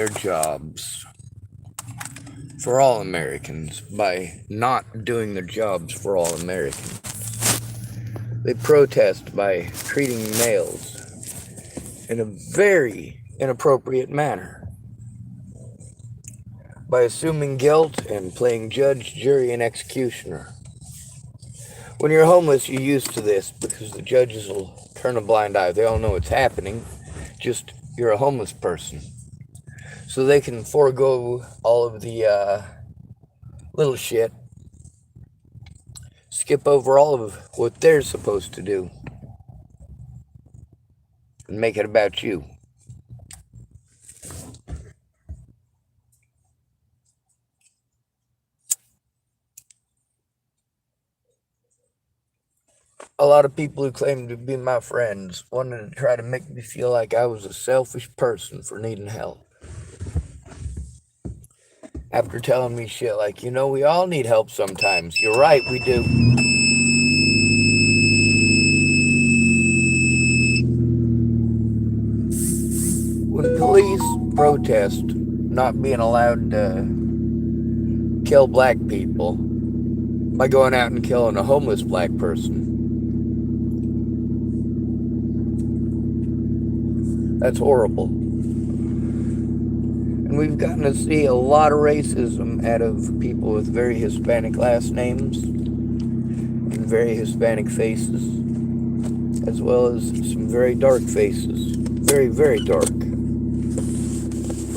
their jobs for all Americans by not doing their jobs for all Americans. They protest by treating males in a very inappropriate manner, by assuming guilt and playing judge, jury, and executioner. When you're homeless, you're used to this because the judges will turn a blind eye. They all know it's happening, just you're a homeless person. So they can forego all of the little shit, skip over all of what they're supposed to do, and make it about you. A lot of people who claim to be my friends wanted to try to make me feel like I was a selfish person for needing help. After telling me shit like, we all need help sometimes. You're right, we do. When police protest not being allowed to kill black people by going out and killing a homeless black person, that's horrible. And we've gotten to see a lot of racism out of people with very Hispanic last names and very Hispanic faces, as well as some very dark faces. Very, very dark.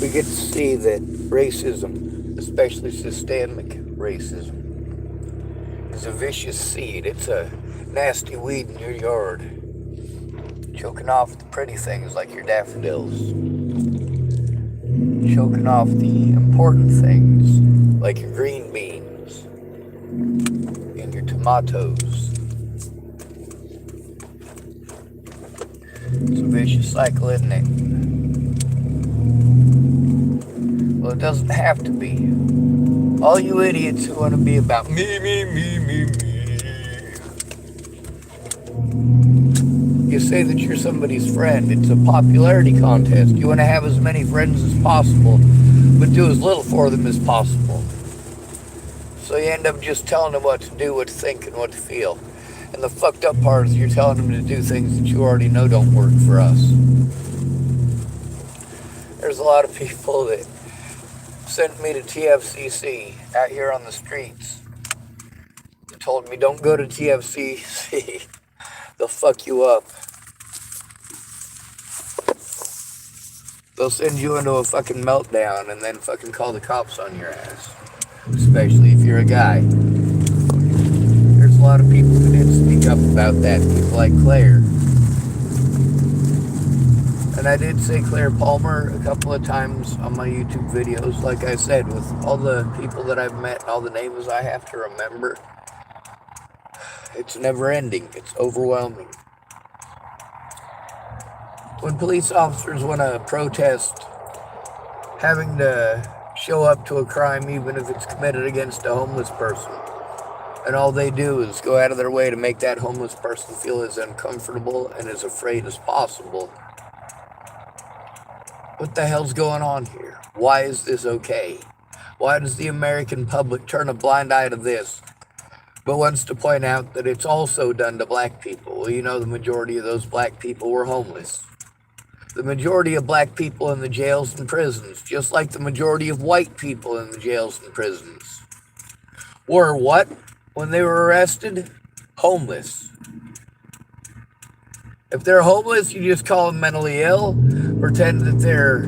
We get to see that racism, especially systemic racism, is a vicious seed. It's a nasty weed in your yard, choking off the pretty things like your daffodils, choking off the important things like your green beans and your tomatoes. It's a vicious cycle, isn't it? Well, it doesn't have to be. All you idiots who want to be about me. You say that you're somebody's friend. It's a popularity contest. You want to have as many friends as possible, but do as little for them as possible. So you end up just telling them what to do, what to think, and what to feel. And the fucked up part is you're telling them to do things that you already know don't work for us. There's a lot of people that sent me to TFCC out here on the streets. They told me, don't go to TFCC. They'll fuck you up. They'll send you into a fucking meltdown and then fucking call the cops on your ass. Especially if you're a guy. There's a lot of people who did speak up about that. People like Claire. And I did say Claire Palmer a couple of times on my YouTube videos. Like I said, with all the people that I've met and all the names I have to remember, it's never ending. It's overwhelming. When police officers want to protest having to show up to a crime, even if it's committed against a homeless person, and all they do is go out of their way to make that homeless person feel as uncomfortable and as afraid as possible, what the hell's going on here? Why is this okay? Why does the American public turn a blind eye to this, but wants to point out that it's also done to black people? Well, the majority of those black people were homeless. The majority of black people in the jails and prisons, just like the majority of white people in the jails and prisons, were what? When they were arrested? Homeless. If they're homeless, you just call them mentally ill, pretend that they're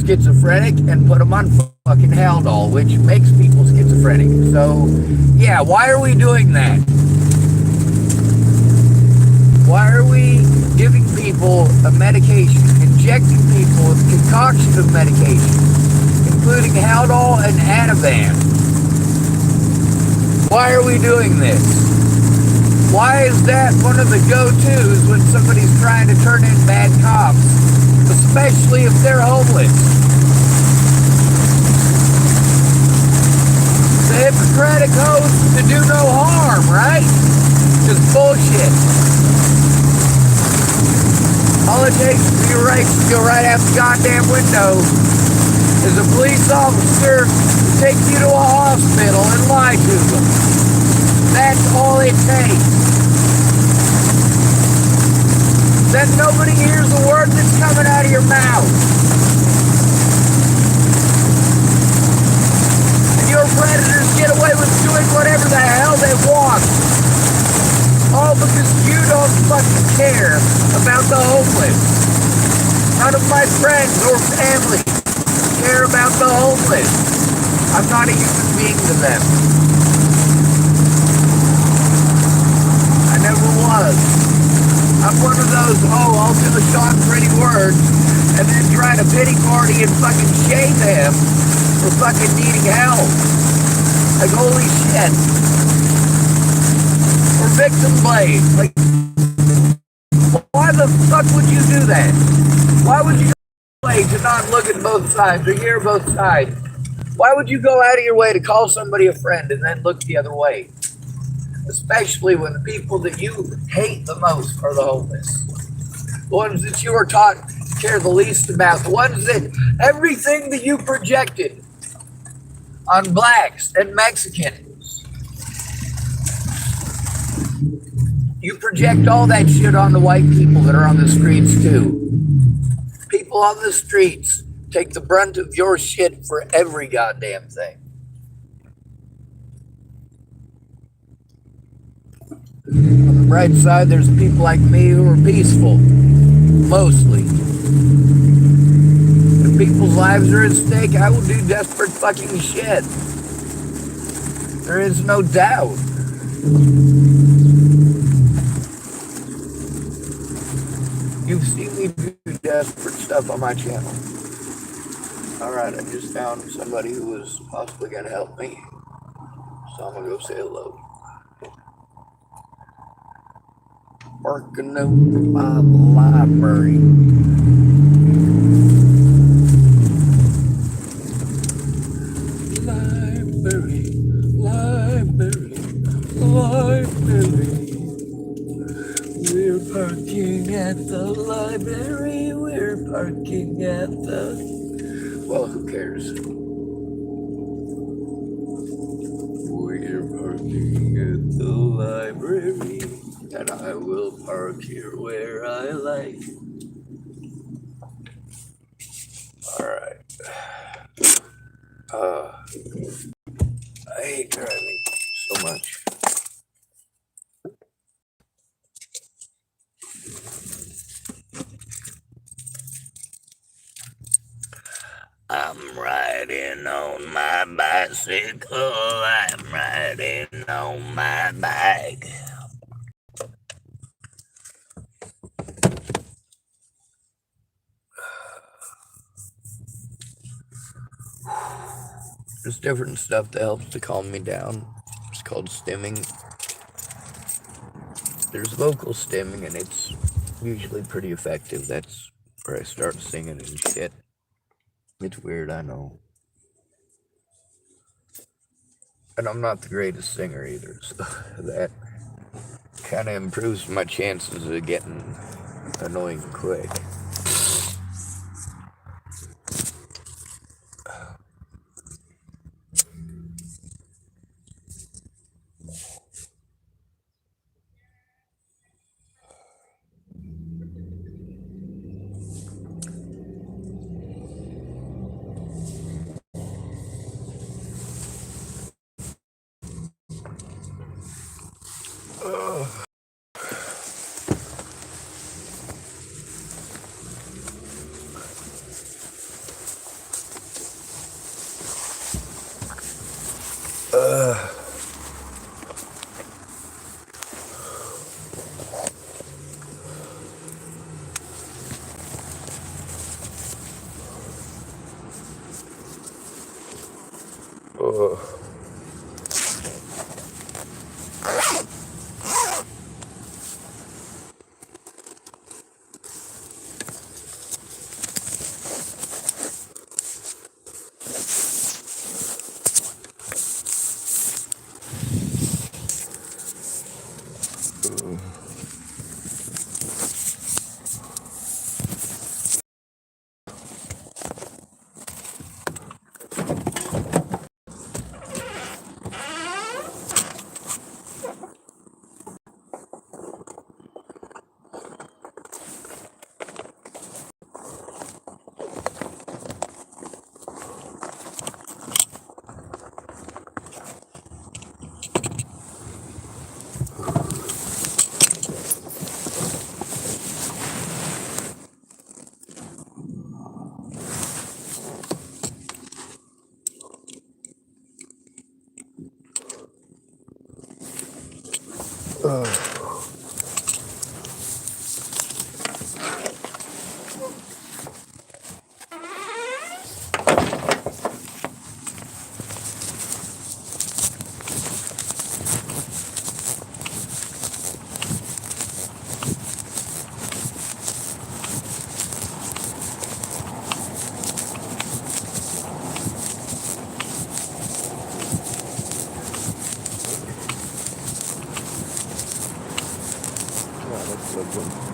schizophrenic, and put them on fucking Haldol, which makes people schizophrenic. So, yeah, why are we doing that? Why are we giving people a medication, injecting people with concoction of medication, including Haldol and Ativan? Why are we doing this? Why is that one of the go-tos when somebody's trying to turn in bad cops, especially if they're homeless? The Hippocratic oath to do no harm, right? Just bullshit. All it takes is for your rights to go right out the goddamn window. is a police officer to take you to a hospital and lie to them. That's all it takes. Then nobody hears the word that's coming out of your mouth. And your predators get away with doing whatever the hell they want. All because you don't fucking care about the homeless. None of my friends or family care about the homeless. I'm not a human being to them. I never was. I'm one of those, I'll do a short pretty words and then try to pity party and fucking shame them for fucking needing help. Like, holy shit. Or victim blame. Like, why the fuck would you do that? Why would you go away to not look at both sides or hear both sides? Why would you go out of your way to call somebody a friend and then look the other way? Especially when the people that you hate the most are the homeless. The ones that you are taught to care the least about. The ones that everything that you projected on blacks and Mexicans, you project all that shit on the white people that are on the streets too. People on the streets take the brunt of your shit for every goddamn thing. On the bright side, there's people like me who are peaceful, mostly. If people's lives are at stake, I will do desperate fucking shit. There is no doubt. You've seen me do desperate stuff on my channel. Alright, I just found somebody who was possibly going to help me. So I'm going to go say hello. Working over my library. Library, library, library. We're parking at the library. We're parking at the... Well, who cares? We're parking at the library. And I will park here where I like. Alright. I hate driving so much. I'm riding on my bicycle. I'm riding on my bike. There's different stuff that helps to calm me down. It's called stimming. There's vocal stimming, and it's usually pretty effective. That's where I start singing and shit. It's weird, I know. And I'm not the greatest singer either, so that kind of improves my chances of getting annoying quick. That's a good one.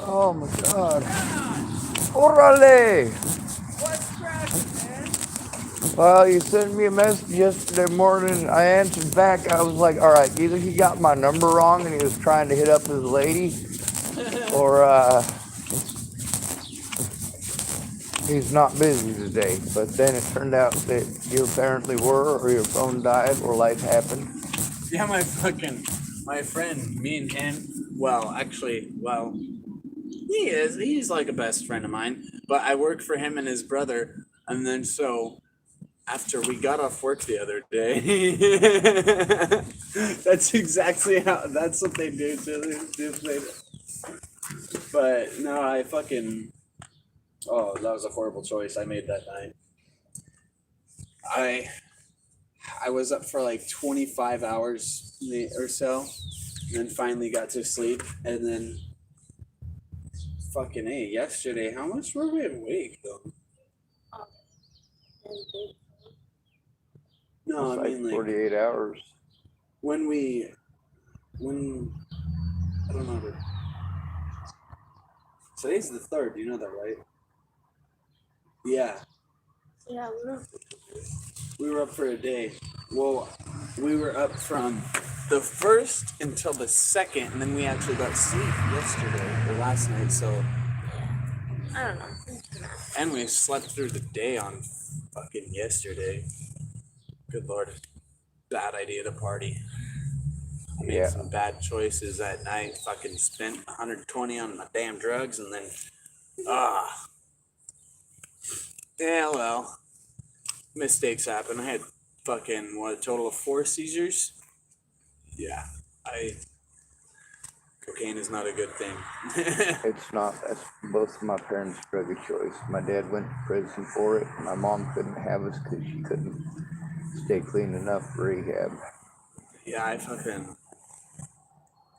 Oh my God. Orale! What's cracking, man? Well, you sent me a message yesterday morning. I answered back. I was like, all right, either he got my number wrong and he was trying to hit up his lady, or he's not busy today. But then it turned out that you apparently were, or your phone died, or life happened. Yeah, my friend, me and him, he's like a best friend of mine, but I work for him and his brother, and then so after we got off work the other day, that's what they do but no, oh, that was a horrible choice I made that night. I was up for like 25 hours or so, and then finally got to sleep, and then fucking A, yesterday, how much were we awake though? No, It's I like mean like 48 hours. when I don't remember. Today's the 3rd, you know that, right? Yeah, Yeah, we were up for a day. Well, we were up from the 1st until the 2nd, and then we actually got sleep yesterday or last night. So, I don't know. and we slept through the day on fucking yesterday. Good lord, bad idea to party. I made Yeah. some bad choices that night. Fucking spent 120 on my damn drugs, and then yeah, well, mistakes happen. I had fucking a total of 4 seizures. Yeah, cocaine is not a good thing. It's not. That's both of my parents' drug of choice. My dad went to prison for it. My mom couldn't have us because she couldn't stay clean enough for rehab. Yeah, I fucking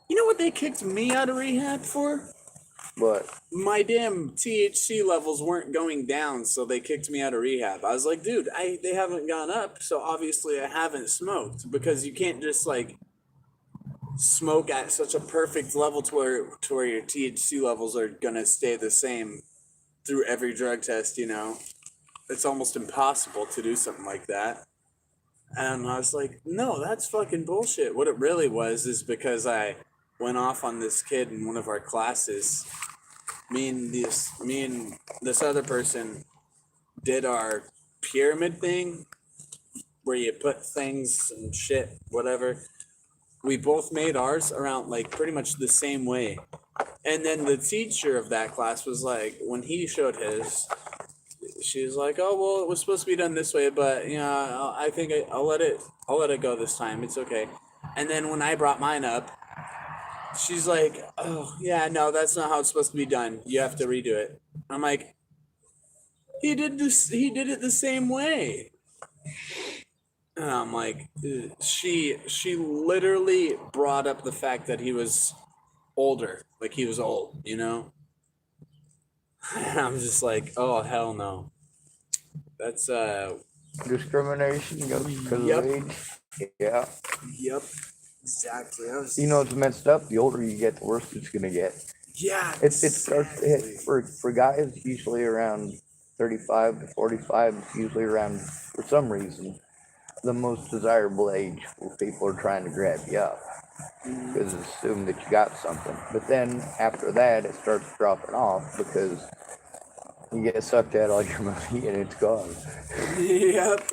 You know what they kicked me out of rehab for? But My damn THC levels weren't going down, so they kicked me out of rehab. I was like, dude, they haven't gone up, so obviously I haven't smoked, because you can't just like smoke at such a perfect level to where your THC levels are gonna stay the same through every drug test. It's almost impossible to do something like that. And I was like, no, that's fucking bullshit. What it really was is because I went off on this kid in one of our classes. Me and this other person did our pyramid thing where you put things and shit, whatever. We both made ours around like pretty much the same way. And then the teacher of that class was like, when he showed his, she was like, "Oh well, it was supposed to be done this way, but I think I'll let it go this time. It's okay." And then when I brought mine up, she's like, "Oh yeah, no, that's not how it's supposed to be done. You have to redo it." I'm like, "He did this. He did it the same way." And I'm like, she literally brought up the fact that he was older, like he was old. And I'm just like, "Oh hell no." That's discrimination goes because Yep. of age. Yeah. Yep. Exactly. You know, it's messed up. The older you get, the worse it's gonna get. Yeah. It starts to hit for guys usually around 35 to 45. It's usually around, for some reason, the most desirable age where people are trying to grab you up because it's assumed that you got something. But then after that, it starts dropping off because you get sucked out all your money and it's gone. Yep.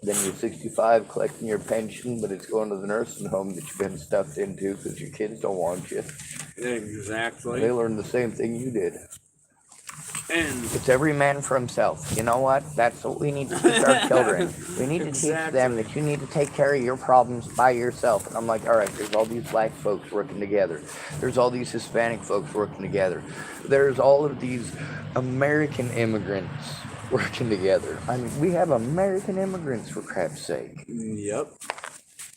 Then you're 65 collecting your pension, but it's going to the nursing home that you've been stuffed into because your kids don't want you. Exactly. They learned the same thing you did. And It's every man for himself. You know what? That's what we need to teach our children. We need to teach them that you need to take care of your problems by yourself. And I'm like, all right, there's all these black folks working together. There's all these Hispanic folks working together. There's all of these American immigrants working together. I mean, we have American immigrants, for crap's sake. yep.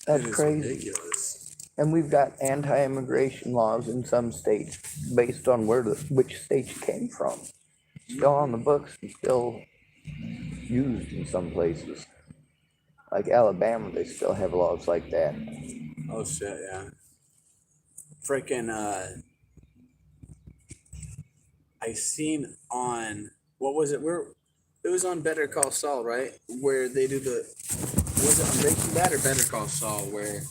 That's It is crazy. ridiculous. And we've got anti-immigration laws in some states based on which state you came from. Still on the books and still used in some places. Like Alabama, they still have laws like that. Oh shit, yeah. Freaking I seen on what was it? Where it was on Better Call Saul, right? Where they do was it on Breaking Bad or Better Call Saul where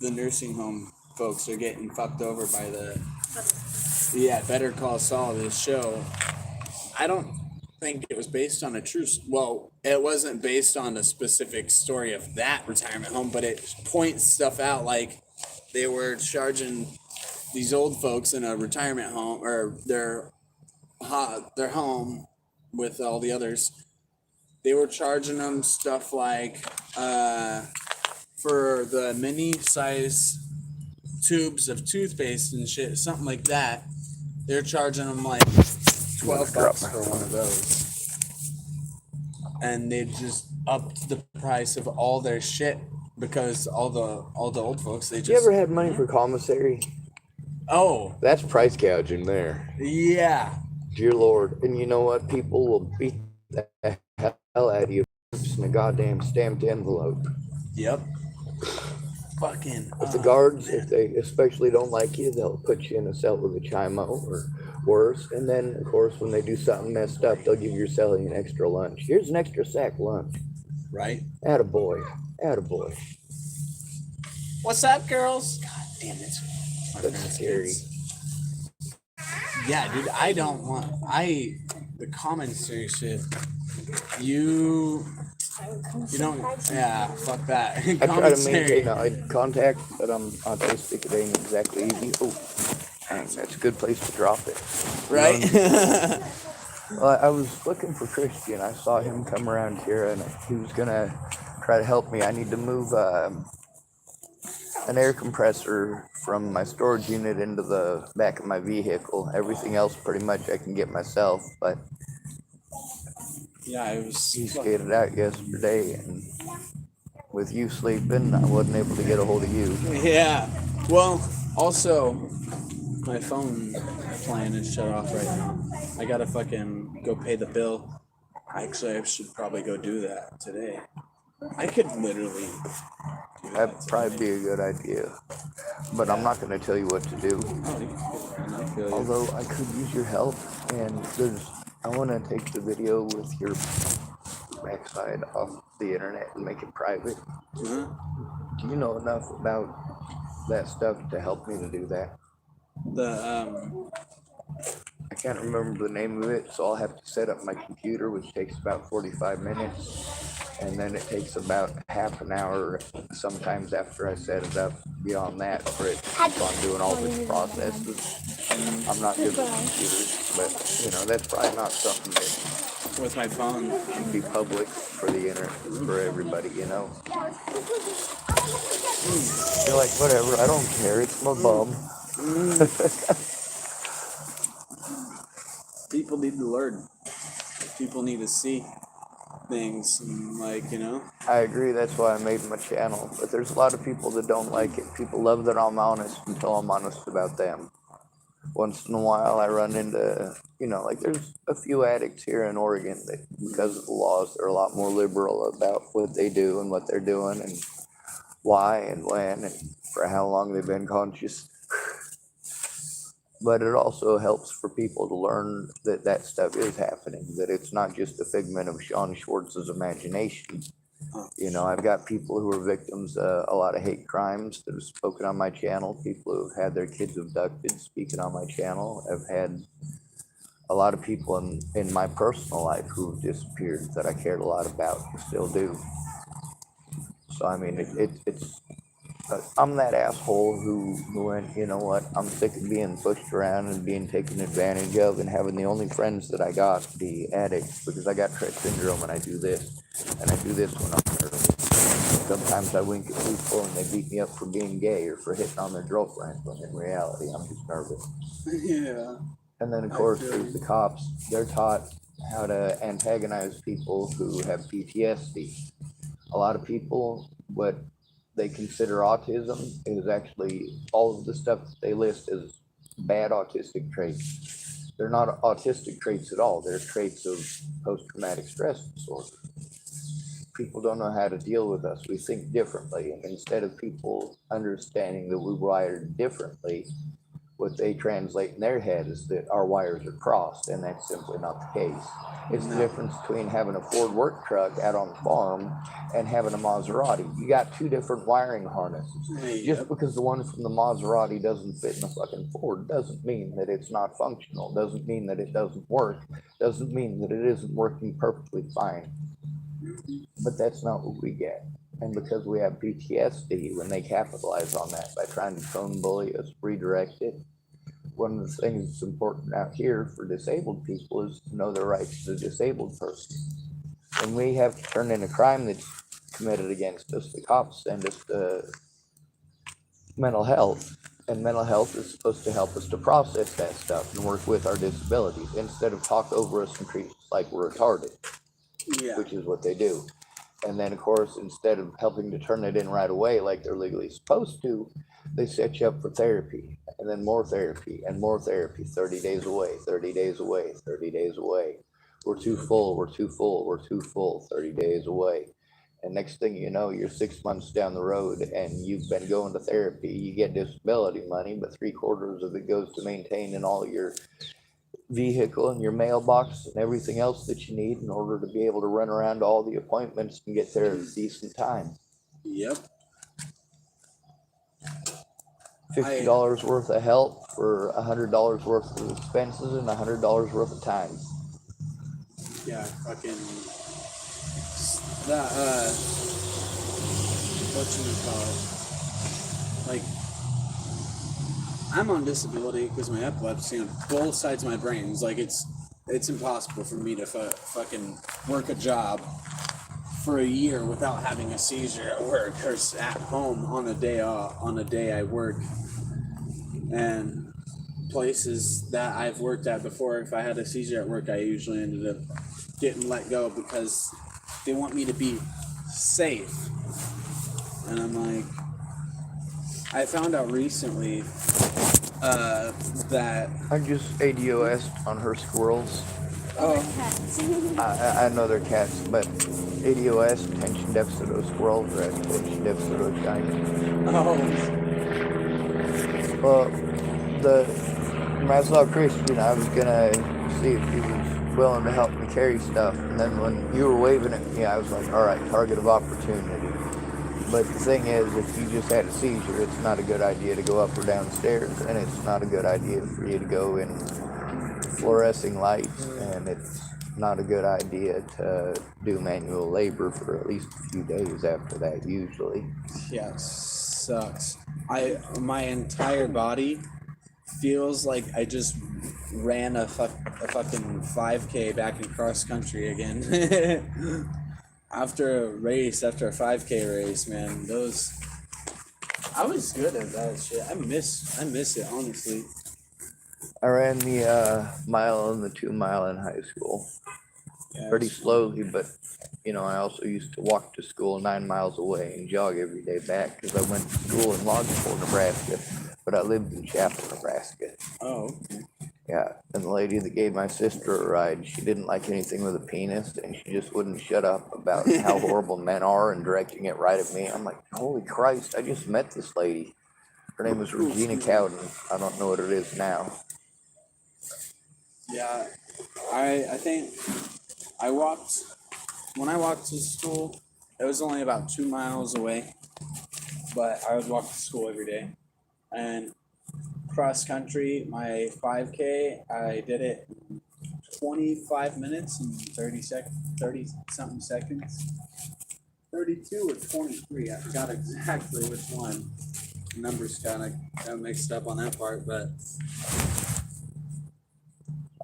the nursing home folks are getting fucked over by Better Call Saul, this show. I don't think it was based on well, it wasn't based on a specific story of that retirement home, but it points stuff out like they were charging these old folks in a retirement home or their home with all the others. They were charging them stuff like for the mini size tubes of toothpaste and shit, something like that. They're charging them like $12 for one of those, and they just upped the price of all their shit because all the old folks they just. You ever had money for commissary? Oh, That's price gouging there. yeah. Dear Lord. And you know what? People will beat the hell out of you in a goddamn stamped envelope. Yep. Fucking. If the guards, if they especially don't like you, they'll put you in a cell with a chimo or worse. And then, of course, when they do something messed up, they'll give your cellie an extra lunch. Here's an extra sack lunch. Right. Attaboy. Attaboy. What's up, girls? God damn it. That's scary. Yeah, dude, I don't want. The commentary shit. You don't. Yeah, fuck that. I try to maintain eye contact, but I'm autistic. It ain't exactly easy. Oh, dang, that's a good place to drop it. Right? Well, I was looking for Christian. I saw him come around here, and he was gonna try to help me. I need to move an air compressor from my storage unit into the back of my vehicle. Everything else, pretty much, I can get myself, but Yeah, it was. he skated out yesterday, and with you sleeping, I wasn't able to get a hold of you. Yeah. Well, also, my phone plan is shut off right now. I gotta fucking go pay the bill. Actually, I should probably go do that today. I could literally do That'd that probably today. be a good idea. But I'm Yeah. not going to tell you what to do. Oh, and I feel you. Although I could use your help, and I want to take the video with your backside off the internet and make it private. Uh-huh. Do you know enough about that stuff to help me to do that? I can't remember the name of it, so I'll have to set up my computer, which takes about 45 minutes, and then it takes about half an hour sometimes after I set it up beyond that for it to keep on doing all its processes. I'm not good with computers, but you know, that's probably not something that with my phone. should be public for the internet, for everybody, you know. You're like, whatever, I don't care, it's my bum. People need to learn. People need to see things and like, you know. I agree, that's why I made my channel, but there's a lot of people that don't like it. People love that I'm honest until I'm honest about them. Once in a while I run into, you know, like there's a few addicts here in Oregon that because of the laws, they're a lot more liberal about what they do and what they're doing and why and when and for how long they've been conscious. But it also helps for people to learn that that stuff is happening, that it's not just a figment of Sean Schwartz's imagination. You know, I've got people who are victims of a lot of hate crimes that have spoken on my channel, people who have had their kids abducted speaking on my channel. I've had a lot of people in my personal life who've disappeared that I cared a lot about and still do. So, I mean, it's I'm that asshole who went, you know what, I'm sick of being pushed around and being taken advantage of and having the only friends that I got be addicts because I got Tourette syndrome and I do this. And I do this when I'm nervous. Sometimes I wink at people and they beat me up for being gay or for hitting on their girlfriend when in reality I'm just nervous. Yeah. And then of course there's the cops. They're taught how to antagonize people who have PTSD. A lot of people, what they consider autism is actually all of the stuff that they list as bad autistic traits. They're not autistic traits at all. They're traits of post-traumatic stress disorder. People don't know how to deal with us. We think differently. And instead of people understanding that we wired differently, what they translate in their head is that our wires are crossed, and that's simply not the case. It's the difference between having a Ford work truck out on the farm and having a Maserati. You got two different wiring harnesses. Just because the one from the Maserati doesn't fit in the fucking Ford doesn't mean that it's not functional, doesn't mean that it doesn't work, doesn't mean that it isn't working perfectly fine. But that's not what we get. And because we have PTSD, when they capitalize on that by trying to phone bully us, redirect it, one of the things that's important out here for disabled people is to know their rights as a disabled person. When we have to turn in a crime that's committed against us, the cops send us to mental health. And mental health is supposed to help us to process that stuff and work with our disabilities instead of talk over us and treat us like we're retarded, which is what they do. And then, of course, instead of helping to turn it in right away like they're legally supposed to, they set you up for therapy, and then more therapy, and more therapy, 30 days away, 30 days away, 30 days away. We're too full, we're too full, we're too full, 30 days away. And next thing you know, you're 6 months down the road, and you've been going to therapy. You get disability money, but 3/4 of it goes to maintaining all your vehicle and your mailbox and everything else that you need in order to be able to run around to all the appointments and get there at a decent time. Yep. $50 worth of help for $100 worth of expenses and $100 worth of time. Yeah, fucking that whatchamacallit? Like, I'm on disability because of my epilepsy on both sides of my brain. It's like it's impossible for me to fucking work a job for a year without having a seizure at work or at home on a day I work. And places that I've worked at before, if I had a seizure at work, I usually ended up getting let go because they want me to be safe. And I'm like, I found out recently that I just ADOS on her squirrels. Other oh cats. I know they're cats, but ADOS, attention deficit of squirrels, or attention deficit of giants. oh Well, when I saw Christian, I was gonna see if he was willing to help me carry stuff, and then when you were waving at me, I was like, all right, target of opportunity. But the thing is, if you just had a seizure, it's not a good idea to go up or down stairs, and it's not a good idea for you to go in fluorescing lights, and it's not a good idea to do manual labor for at least a few days after that, usually. yeah, sucks. My entire body feels like I just ran a fucking 5K back in cross country again. After a 5K race, man, I was good at that shit. I miss it, honestly. I ran the mile and the 2 mile in high school Yeah, pretty it's fun. slowly, but I also used to walk to school 9 miles away and jog every day back because I went to school in Longport, Nebraska, but I lived in Chapel, Nebraska. Oh, okay. Yeah, and the lady that gave my sister a ride, she didn't like anything with a penis, and she just wouldn't shut up about how horrible men are and directing it right at me. I'm like, holy Christ, I just met this lady. Her name was Regina Cowden. I don't know what it is now. Yeah, I think I walked when I walked to school. It was only about 2 miles away, but I would walk to school every day. And cross country, my 5K, I did it in 25 minutes and 30 something seconds. 32 or 23. I forgot exactly which one. The numbers kind of mixed up on that part, but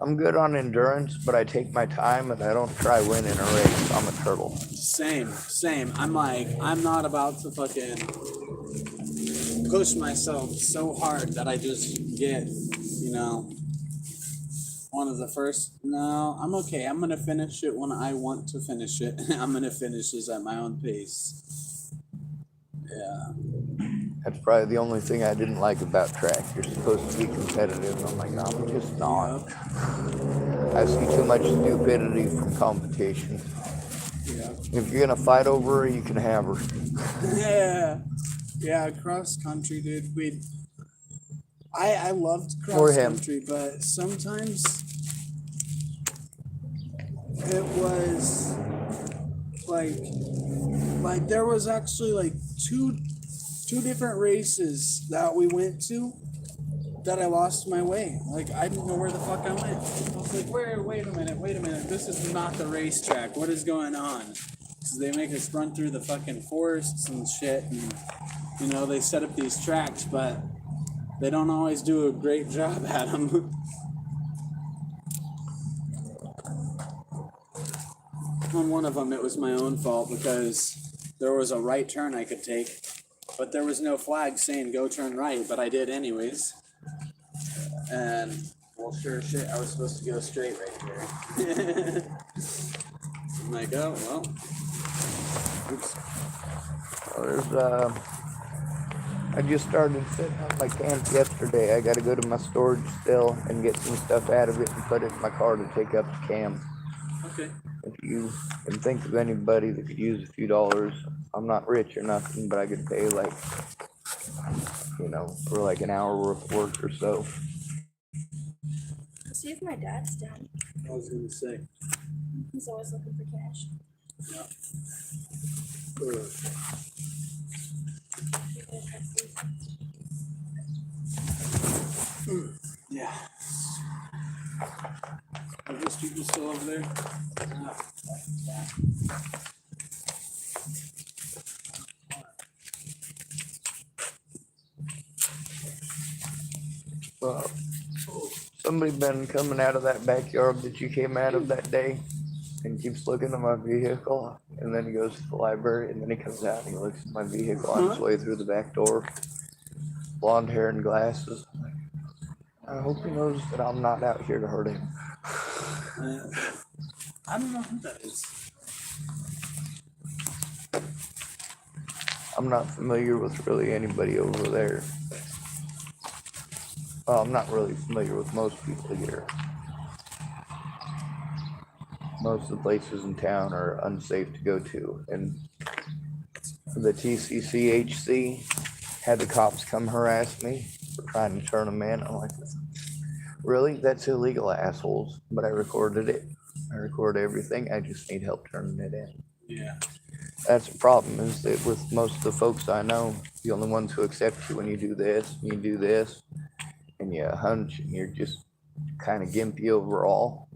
I'm good on endurance, but I take my time and I don't try winning a race. I'm a turtle. same. I'm like, I'm not about to fucking push myself so hard that I just get, one of the first. No, I'm okay. I'm gonna finish it when I want to finish it. I'm gonna finish this at my own pace. Yeah. That's probably the only thing I didn't like about track. You're supposed to be competitive. I'm like, I'm just not. I see too much stupidity from competition. Yeah. If you're gonna fight over her, you can have her. Yeah, cross country, dude. I loved Or cross him. country, but sometimes it was like there was actually like two different races that we went to that I lost my way. Like I didn't know where the fuck I went. I was like, wait a minute. This is not the racetrack. What is going on? Because they make us run through the fucking forests and shit, and they set up these tracks, but they don't always do a great job at them. On one of them, it was my own fault because there was a right turn I could take, but there was no flag saying go turn right, but I did anyways. And, well, sure shit, I was supposed to go straight right there. I'm like, oh, well. Oops. There's I just started setting up my camp yesterday. I gotta go to my storage still and get some stuff out of it and put it in my car to take up to camp. Okay. If you can think of anybody that could use a few dollars, I'm not rich or nothing, but I could pay for like an hour worth of work or so. See if my dad's down. I was going to say. He's always looking for cash. Yeah. Yeah. Are those people still over there? Well, somebody been coming out of that backyard that you came out of that day and keeps looking at my vehicle, and then he goes to the library, and then he comes out and he looks at my vehicle on his way through the back door. Blonde hair and glasses. I hope he knows that I'm not out here to hurt him. I don't know who that is. I'm not familiar with really anybody over there. Well, I'm not really familiar with most people here. Most of the places in town are unsafe to go to, and the TCCHC had the cops come harass me for trying to turn them in. I'm like, really? That's illegal, assholes. But I recorded it. I recorded everything. I just need help turning it in. Yeah. That's the problem, is that with most of the folks I know, the only ones who accept you when you do this, and you hunch, and you're just kind of gimpy overall.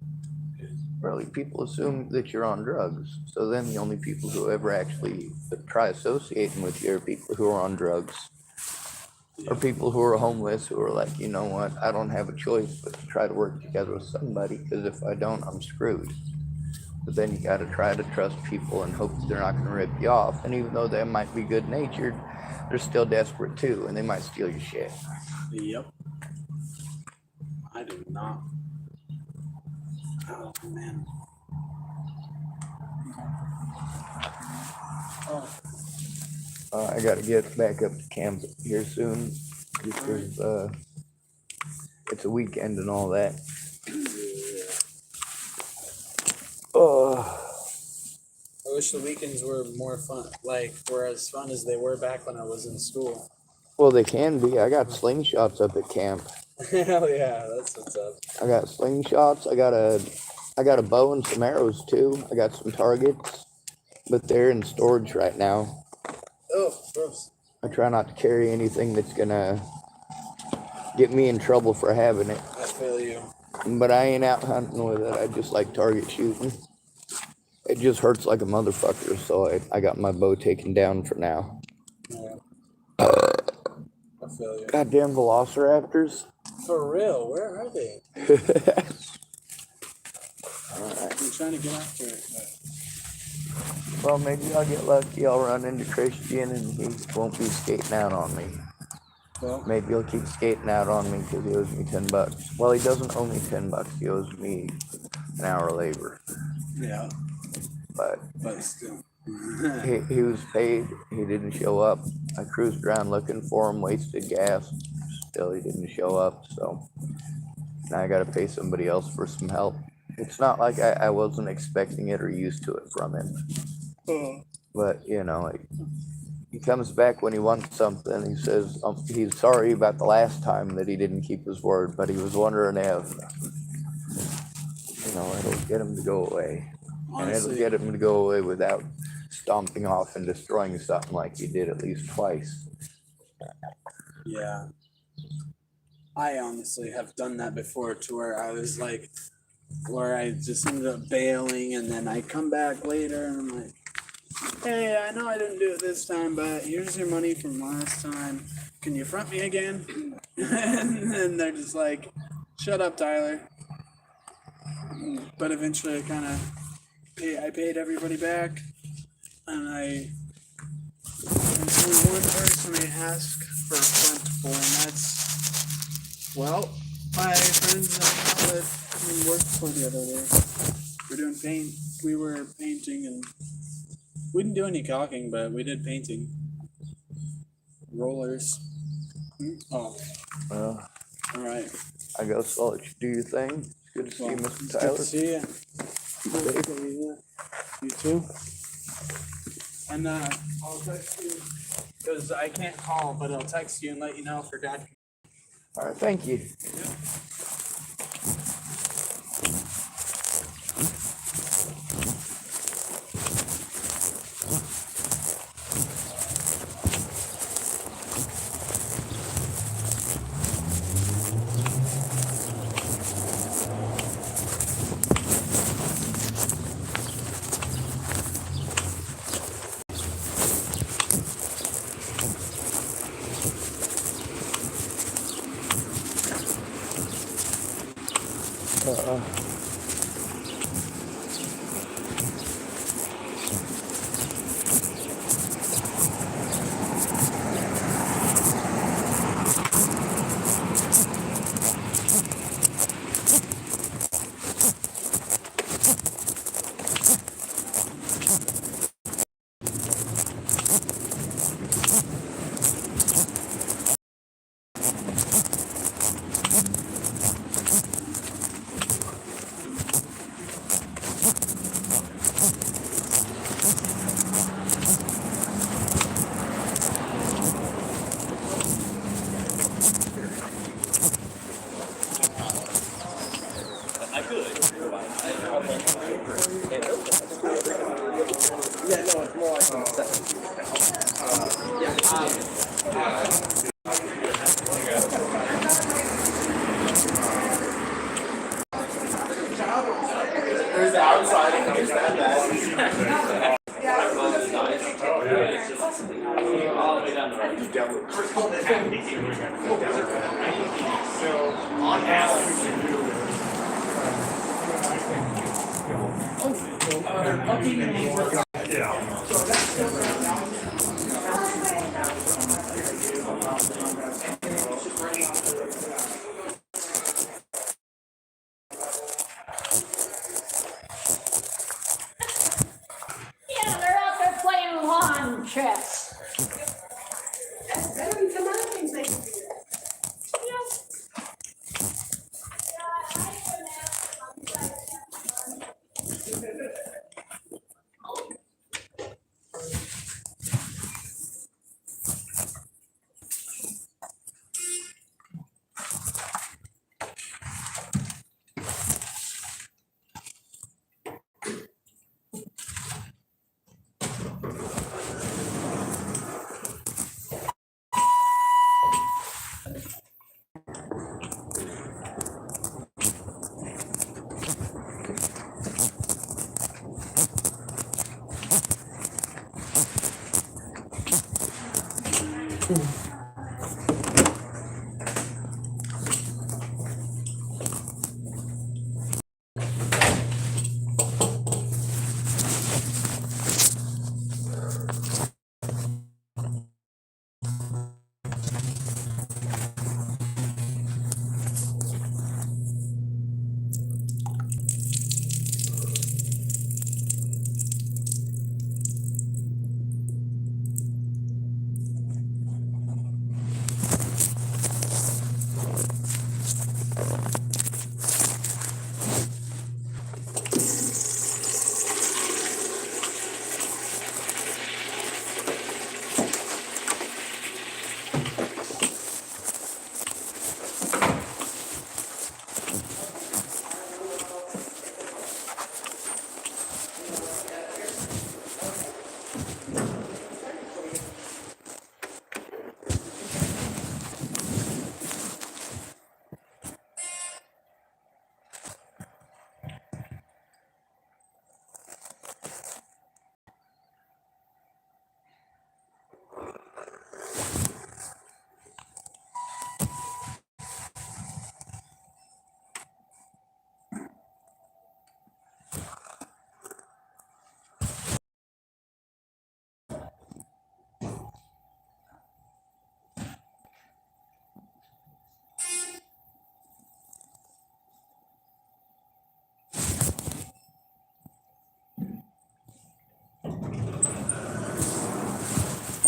Really, people assume that you're on drugs. So then the only people who ever actually try associating with you are people who are on drugs. Or people who are homeless, who are like, you know what, I don't have a choice but to try to work together with somebody, because if I don't, I'm screwed. But then you got to try to trust people and hope that they're not going to rip you off. And even though they might be good natured, they're still desperate too, and they might steal your shit. Yep. I do not. Oh, man. Oh. I got to get back up to camp here soon, because it's a weekend and all that. I wish the weekends were more fun, like were as fun as they were back when I was in school. Well, they can be. I got slingshots up at camp. Hell yeah, that's what's up. I got slingshots. I got a bow and some arrows too. I got some targets, but they're in storage right now. Oh, gross. I try not to carry anything that's gonna get me in trouble for having it. I feel you. But I ain't out hunting with it. I just like target shooting. It just hurts like a motherfucker, so I got my bow taken down for now. Yeah. I feel you. Goddamn velociraptors. For real, where are they? Alright. I'm trying to get after it, but Well, maybe I'll get lucky. I'll run into Christian and he won't be skating out on me. well, Maybe he'll keep skating out on me because he owes me $10. Well, he doesn't owe me $10. He owes me an hour of labor. yeah, But still. he was paid. He didn't show up. I cruised around looking for him, wasted gas. Still, he didn't show up. So now I got to pay somebody else for some help. It's not like I wasn't expecting it or used to it from him. But, you know, he comes back when he wants something. He says he's sorry about the last time that he didn't keep his word, but he was wondering if, you know, it'll get him to go away. Honestly, And it'll get him to go away without stomping off and destroying something like he did at least twice. yeah. I honestly have done that before, to where I was like, where I just ended up bailing, and then I come back later and I'm like, hey, I know I didn't do it this time, but here's your money from last time. Can you front me again? And then they're just like, shut up, Tyler. But eventually I paid everybody back, and there's only one person I ask for a front for, and that's, well, my friends that we worked for the other day. We were painting, and we didn't do any caulking, but we did painting. Rollers. Oh, Well, all right. I guess I'll let you do your thing. It's good to see you, Well, Mr. it's Tyler. good to see you. Keep safe. You too. And I'll text you, because I can't call, but I'll text you and let you know if your dad. All right, thank you. Yeah, no, it's more like a second. There's the outside, I understand that. All the way down the road. So, on balance, Yeah, they're out there playing lawn chess. Better than some other things they can do.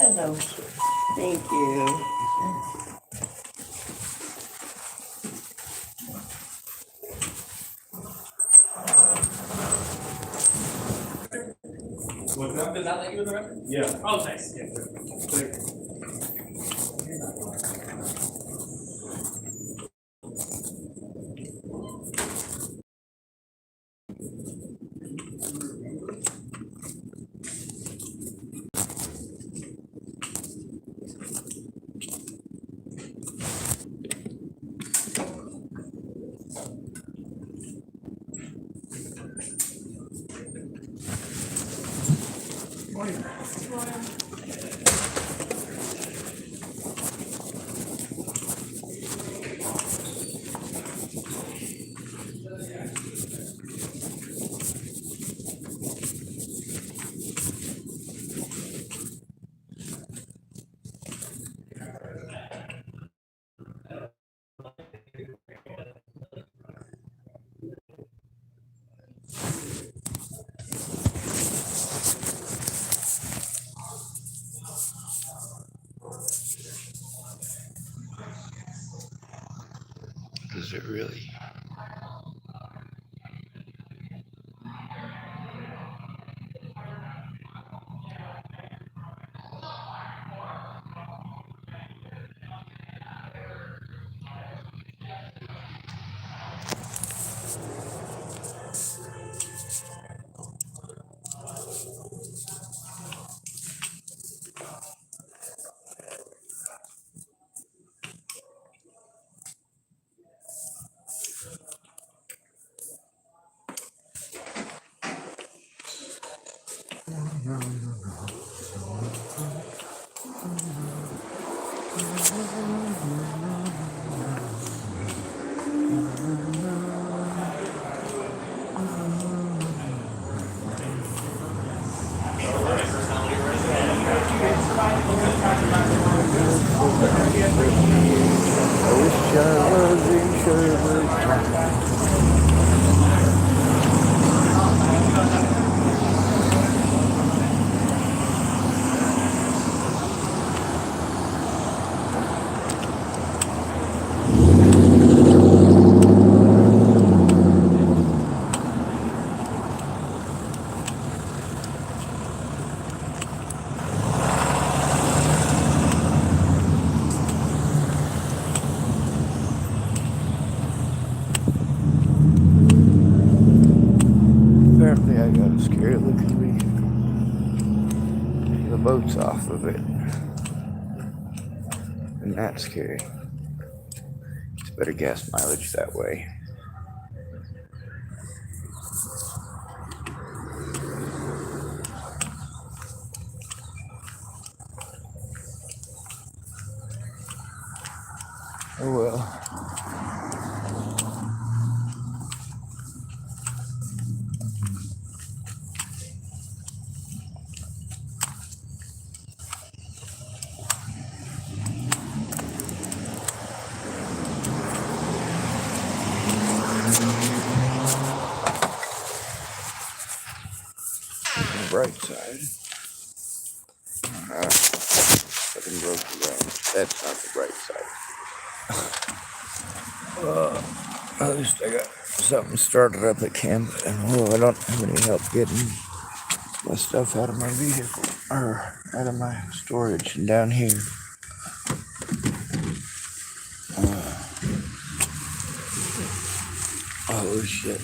Hello. Thank you. What's that? Did that let you in the record? Yeah. Oh, nice. Yeah. Is it really? I wish I was in Sherwood. Apparently, I got a scary looking vehicle. The boat's off of it. And that's scary. It's better gas mileage that way. Oh well. On the bright side. Fucking broke the range. That's not the bright side. At least I got something started up at camp. And I don't have any help getting my stuff out of my vehicle. Or out of my storage and down here. Oh shit.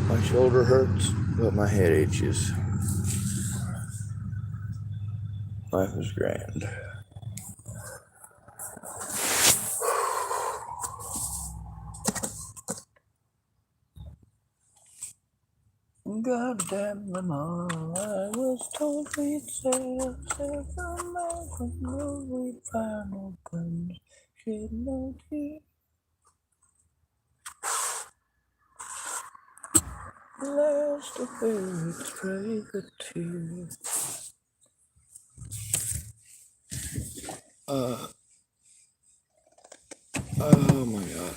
My shoulder hurts, but my head itches. Life is grand. Goddamn them all. I was told we'd sail from mountain road, we'd find no guns, shed no tears. Last of birds break a tear. Oh my god.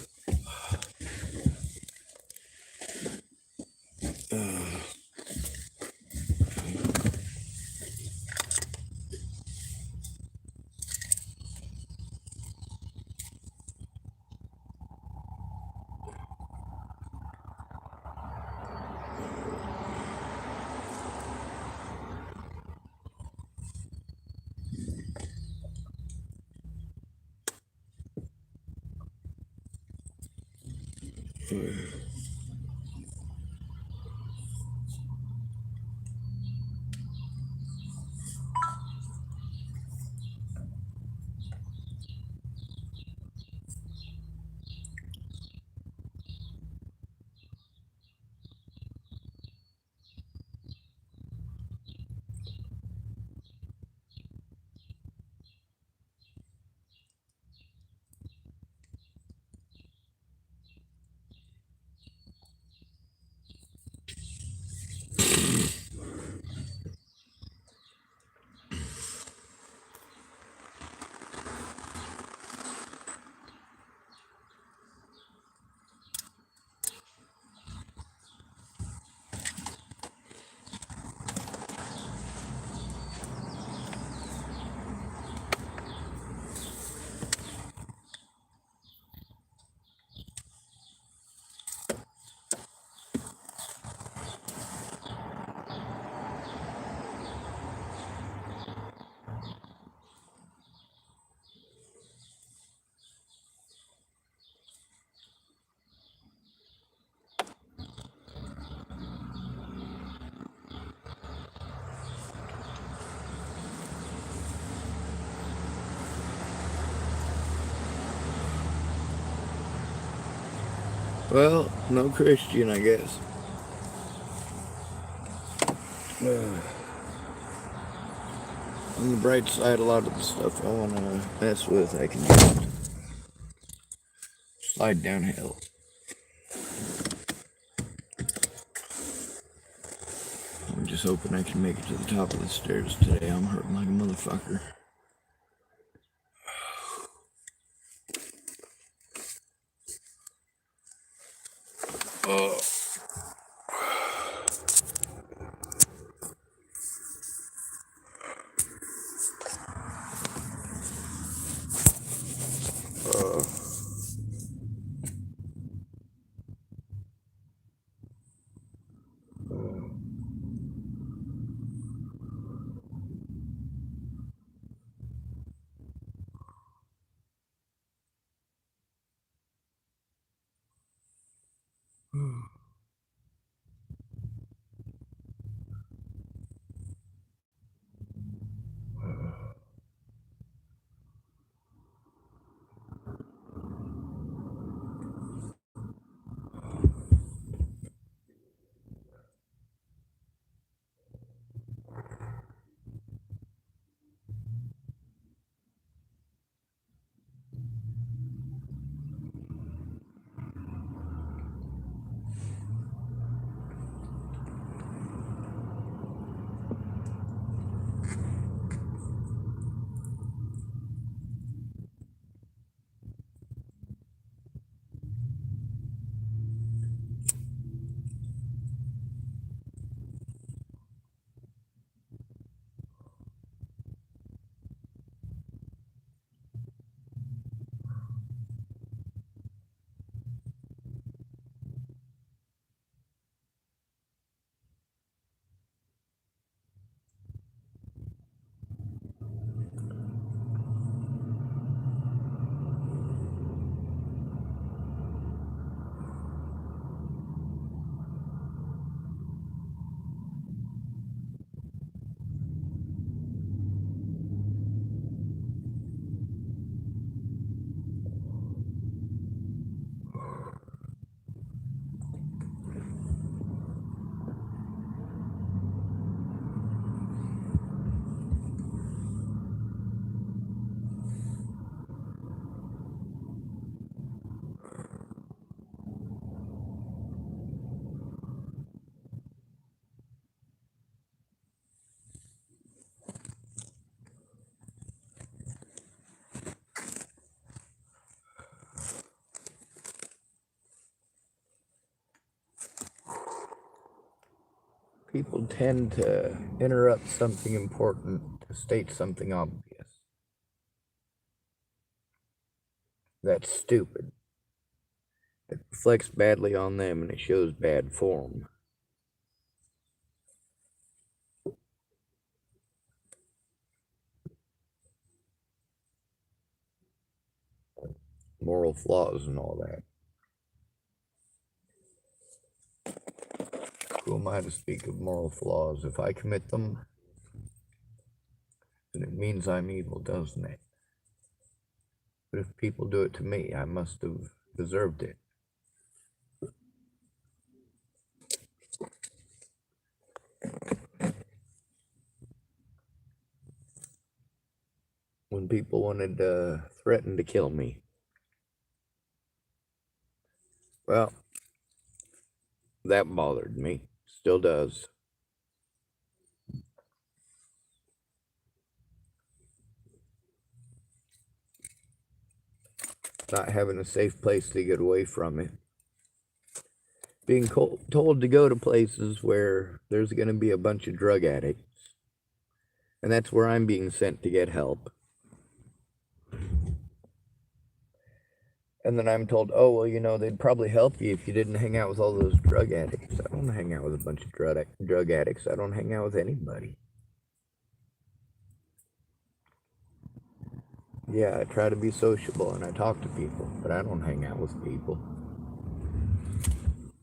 Well, no Christian, I guess. On the bright side, a lot of the stuff I want to mess with, I can just slide downhill. I'm just hoping I can make it to the top of the stairs today. I'm hurting like a motherfucker. Oh. People tend to interrupt something important to state something obvious. That's stupid. It reflects badly on them and it shows bad form. Moral flaws and all that. Who am I to speak of moral flaws? If I commit them, then it means I'm evil, doesn't it? But if people do it to me, I must have deserved it. When people wanted to threaten to kill me, well, that bothered me. Still does. Not having a safe place to get away from it. Being told to go to places where there's going to be a bunch of drug addicts. And that's where I'm being sent to get help. And then I'm told, oh, well, you know, they'd probably help you if you didn't hang out with all those drug addicts. I don't hang out with a bunch of drug addicts. I don't hang out with anybody. Yeah, I try to be sociable and I talk to people, but I don't hang out with people.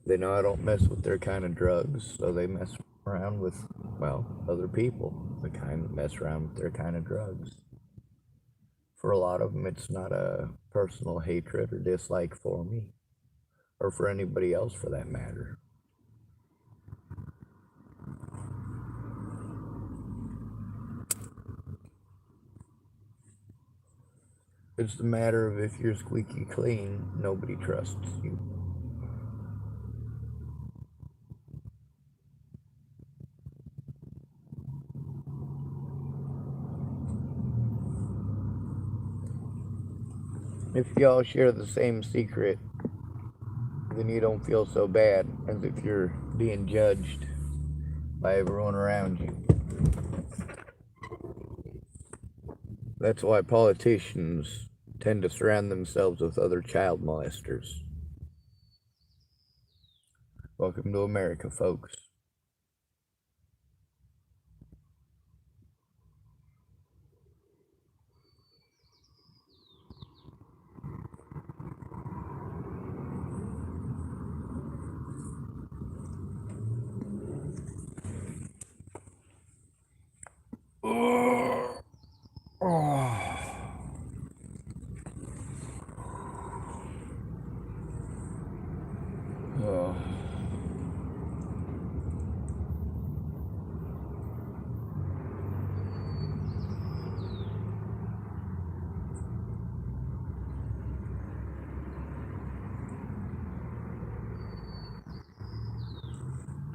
They know I don't mess with their kind of drugs, so they mess around with, well, other people, the kind that mess around with their kind of drugs. For a lot of them, it's not a personal hatred or dislike for me, or for anybody else for that matter. It's the matter of if you're squeaky clean, nobody trusts you. If y'all share the same secret, then you don't feel so bad as if you're being judged by everyone around you. That's why politicians tend to surround themselves with other child molesters. Welcome to America, folks.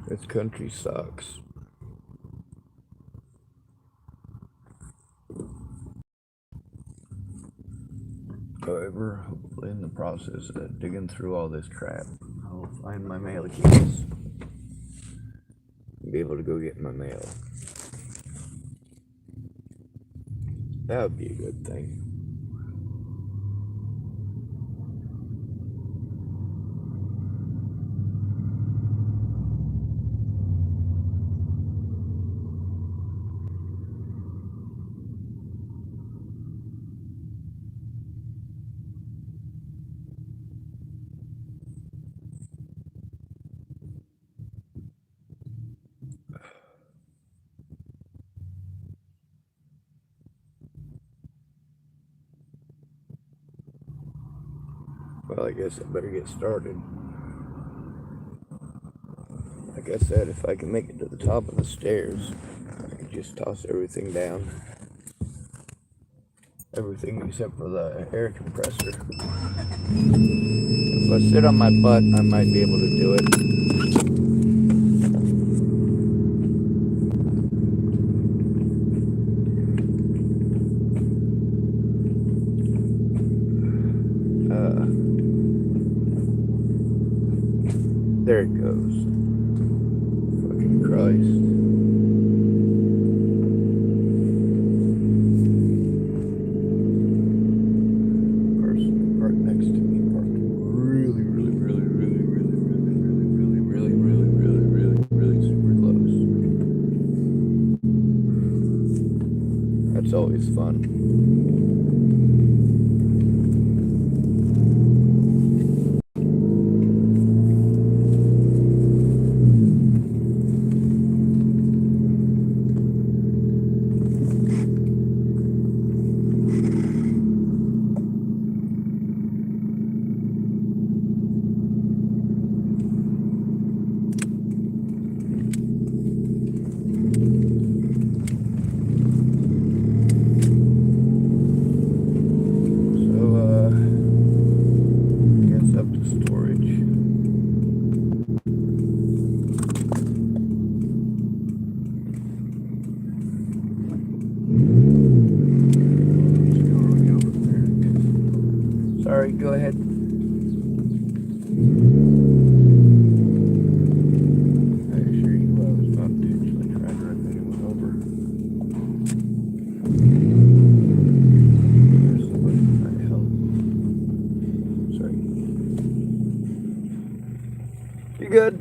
This country sucks. However, hopefully in the process of digging through all this crap, I'll find my mail keys and be able to go get my mail. That would be a good thing. Well, I guess I better get started. Like I said, if I can make it to the top of the stairs, I can just toss everything down. Everything except for the air compressor. If I sit on my butt, I might be able to do it. There it goes. Fucking Christ. Person parked next to me parked really super close. That's always fun. Sorry, go ahead. I assure you I was not intentionally trying to run anyone over. There's somebody trying to help. Sorry. You good?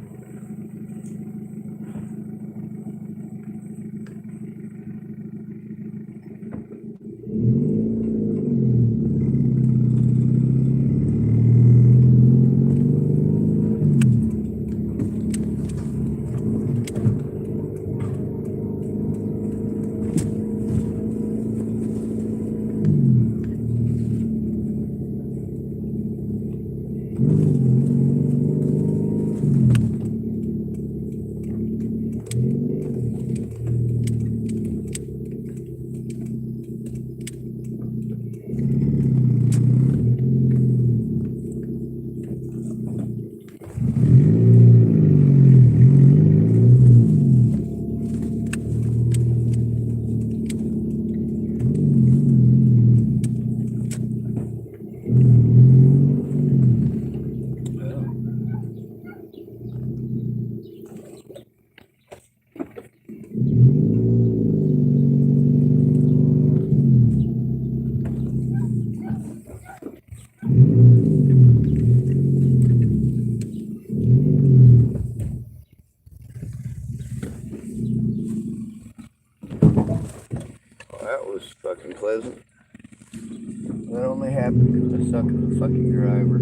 That only happened because I suck as a fucking driver.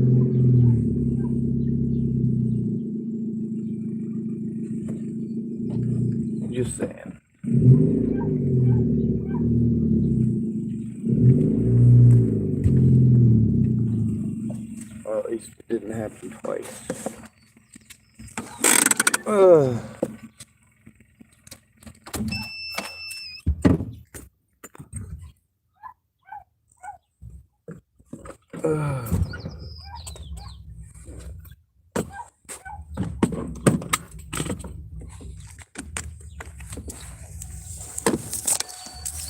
Just saying. Well, at least it didn't happen twice. Ugh.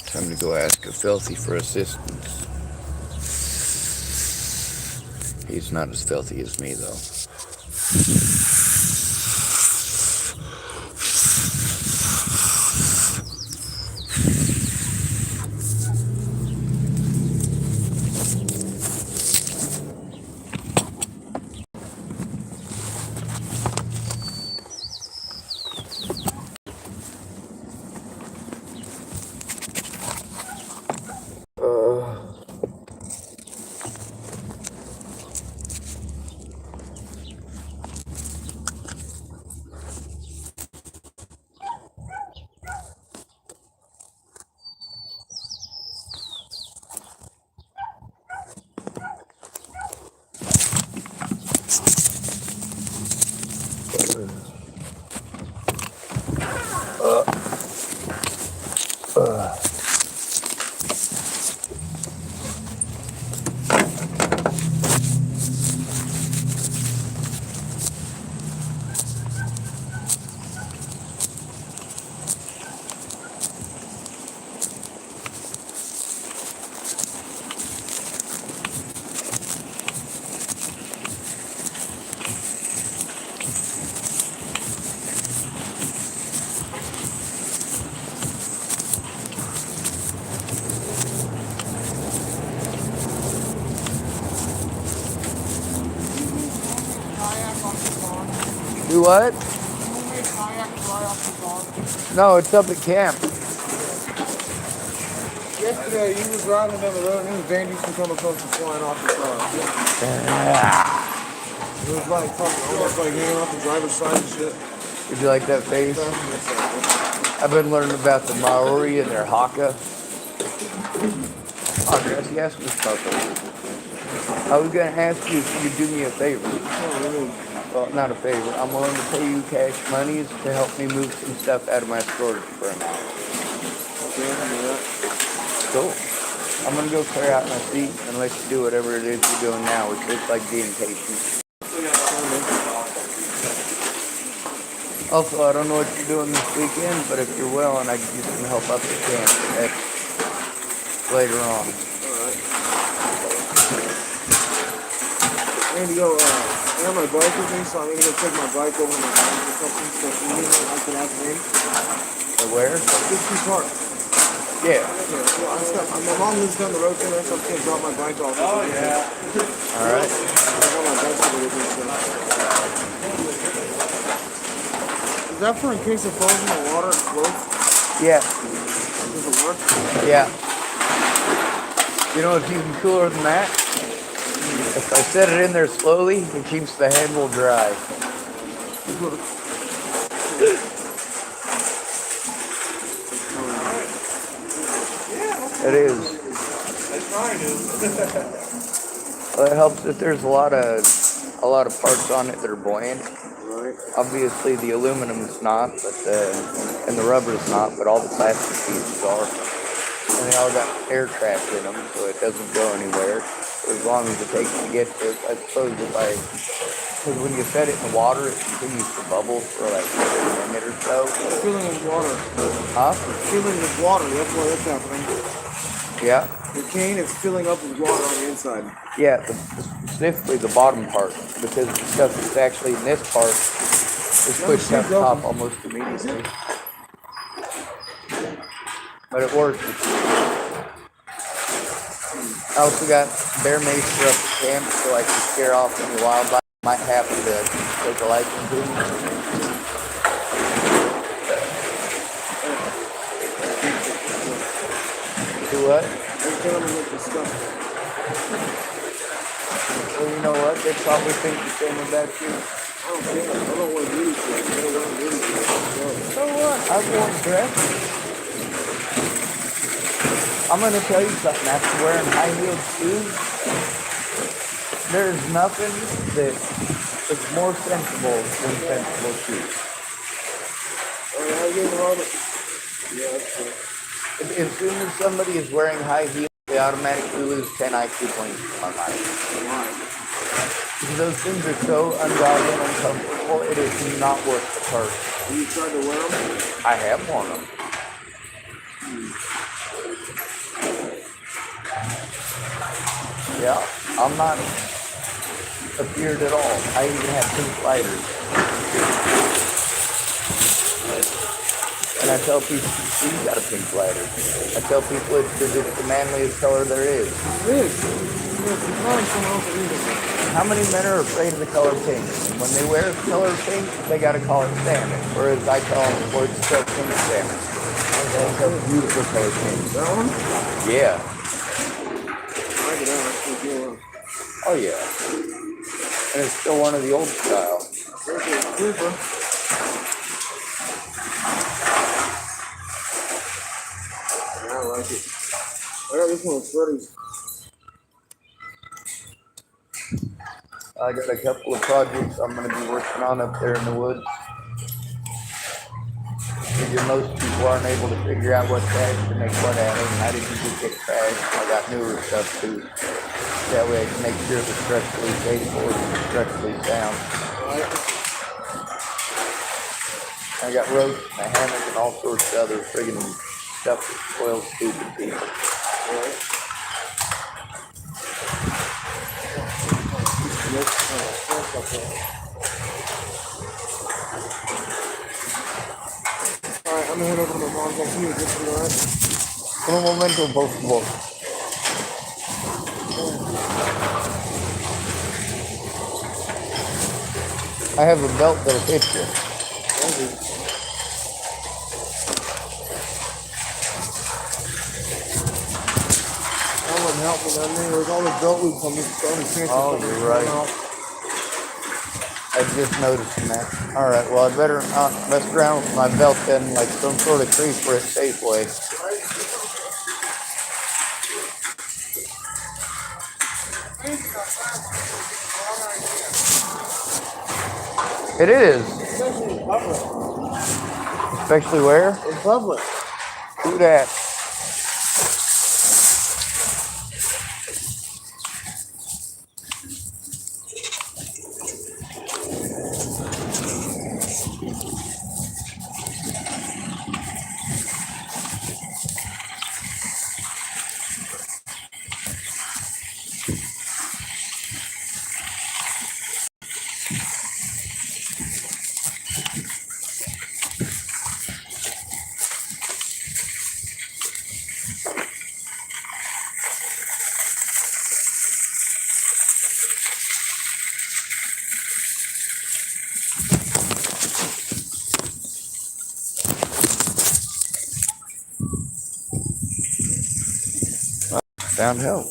Time to go ask a filthy for assistance. He's not as filthy as me, though. Do what? No, it's up at camp. Yesterday, you was driving down the road and it was dangerous to come across the flying off the car. It was like fucking almost like hanging off the driver's side and shit. Would you like that face? I've been learning about the Maori and their haka. Oh, Grass, you asked me something. I was going to ask you if you could do me a favor. Well, not a favor. I'm willing to pay you cash monies to help me move some stuff out of my storage for a minute. Okay, I can do that. Cool. I'm going to go clear out my seat and let you do whatever it is you're doing now, which looks like being patient. Also, I don't know what you're doing this weekend, but if you're willing, I could use some help up at camp. That's later on. Alright. I need to go, I have my bike with me, so I'm going to go take my bike over to my house or something, so if you need it, I can have it in. Where? 50 Park. Yeah. Well, my mom lives down the road from there, so I'm going to drop my bike off. Oh, yeah. Alright. I want my bicycle with me, so. Is that for in case it falls in the water and floats? Yeah. Does it work? Yeah. You know what's even cooler than that? If I set it in there slowly, it keeps the handle dry. It is. That's fine, dude. Well, it helps if there's a lot of parts on it that are buoyant. Right. Obviously, the aluminum's not, but and the rubber's not, but all the plastic pieces are. And they all got air trapped in them, so it doesn't go anywhere. As long as it takes to get to it. I suppose because when you set it in the water, it continues to bubble for like a minute or so. It's filling with water. Huh? It's filling with water. That's why that's happening. Yeah. The cane is filling up with water on the inside. Yeah, specifically the bottom part, because the stuff that's actually in this part is pushed up top almost immediately. But it works. I also got bear mace for up at camp, so I can scare off any wildlife might happen to take a liking to me. Do what? They're coming with the stuff. Well, you know what? They probably think the same about you. I don't care. I don't wear beauty shorts. I don't wear beauty shorts. So what? I've worn dress. I'm gonna tell you something. After wearing high-heeled shoes, there's nothing that is more sensible than sensible shoes. All right, how you doing, Robert? Yeah, that's true. As soon as somebody is wearing high heels, they automatically lose 10 IQ points in my mind. Why? Because those things are so ungodly and uncomfortable, it is not worth the purse. Have you tried to wear them? I have worn them. Yeah, I'm not afeared at all. I even have pink sliders. And I tell people, you got a pink slider. I tell people it's because it's the manliest color there is. It is. You're find someone else to read it. How many men are afraid of the color pink? When they wear the color pink, they gotta call it salmon. Whereas I tell them, well, it's still pink salmon. That's a beautiful color pink. That one? Yeah. I like it out. That's pretty cool. Oh yeah. And it's still one of the old style. There's a creeper. I like it. I got this one with Freddy's. I got a couple of projects I'm going to be working on up there in the woods. Figure most people aren't able to figure out what tags to make what out of, and how did you just get crashed. I got newer stuff too. That way I can make sure it's structurally stable and structurally sound. I got ropes and a hammock and all sorts of other friggin' stuff that spoils stupid people. Alright, I'm gonna head over to my mom's. I'll see you just alright. Un momento, por favor. I have a belt that'll fit you. That wouldn't help me down there. There's all the goat loops on this stone. Oh, you're right. I just noticed that. Alright, well, I better not mess around with my belt then like some sort of creep for a Safeway. It is. Especially in public. Especially where? In public. Do that. Found help.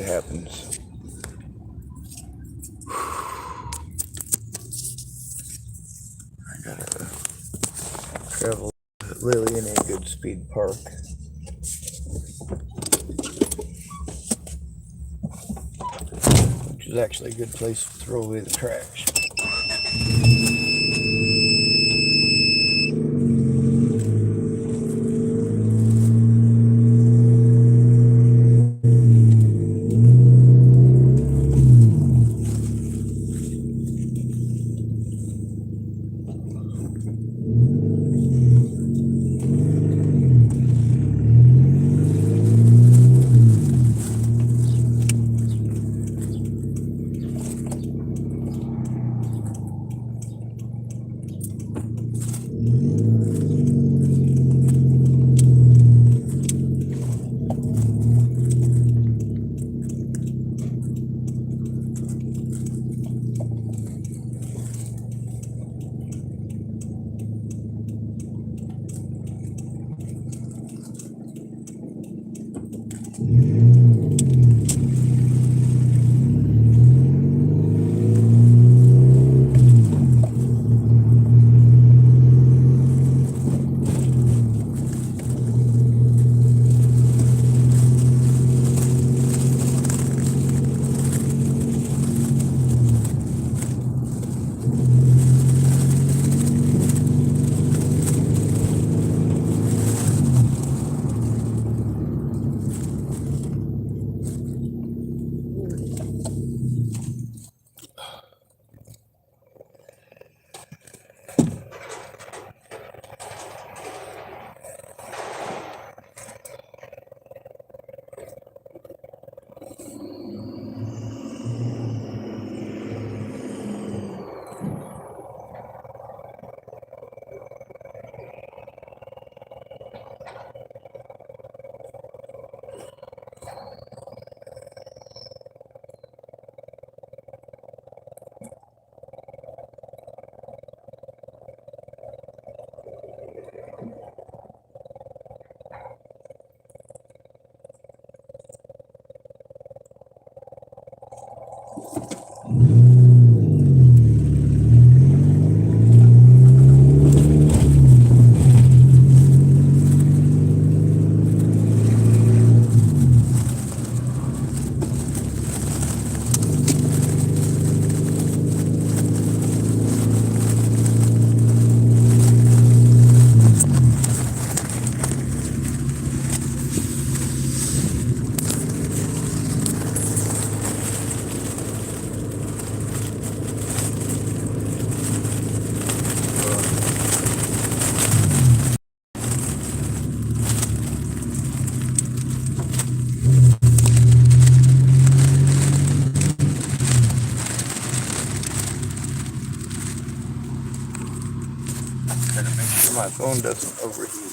it happens. I gotta travel to Lily in a good speed park. Which is actually a good place to throw away the trash. Gotta make sure my phone doesn't overheat.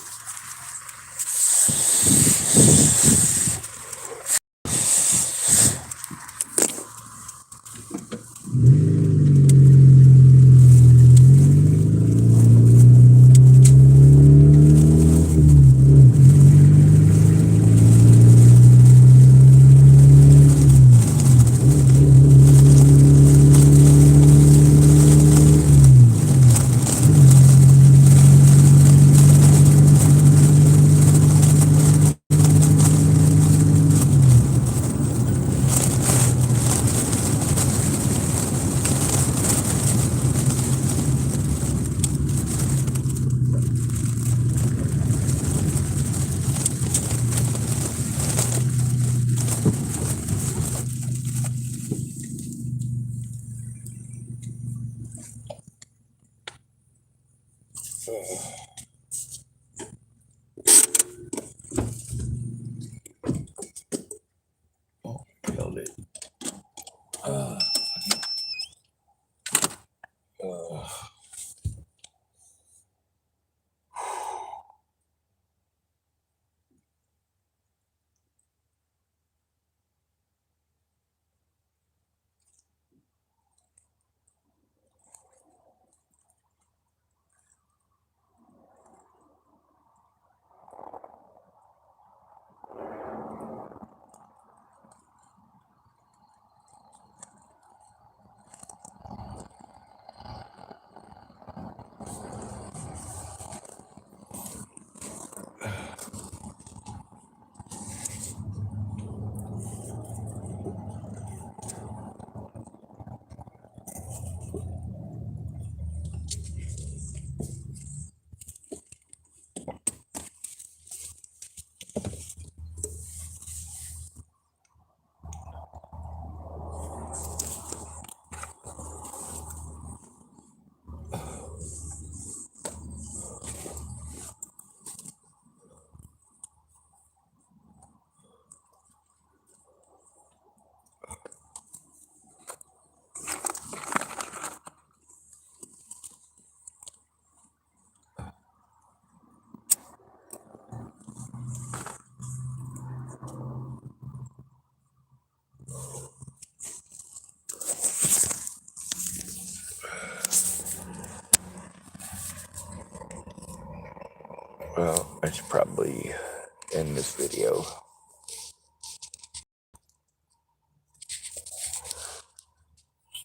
this video.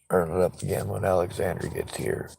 Start it up again when Alexander gets here.